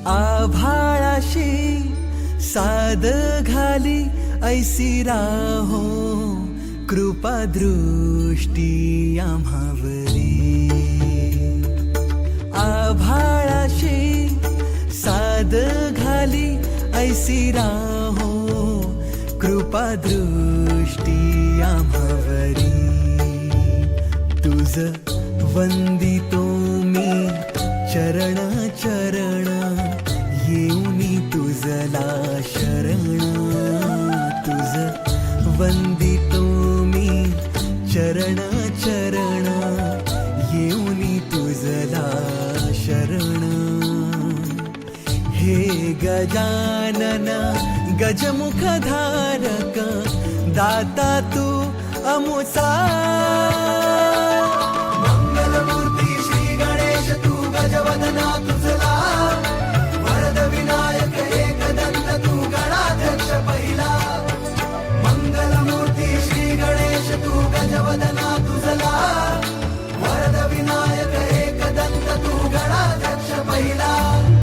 आभाळाशी साद घाली ऐसी राहो कृपा दृष्टी आम्हावरी. आभाळाशी साद घाली ऐसी राहो कृपा दृष्टी आम्हावरी. तुझ वंदितो मी चरण चरण येऊनी तुझला शरण. तुझ वंदितो मी चरण चरण येऊनी तुझला शरण. हे गजानन गजमुख धारक दाता तू अमुचा. मंगलमूर्ती श्री गणेश तू गजवदना तुझला. वरद विनायक एकदंत तू गणाध्यक्ष पहिला. मंगलमूर्ती श्री गणेश तू गजवदना तुझला.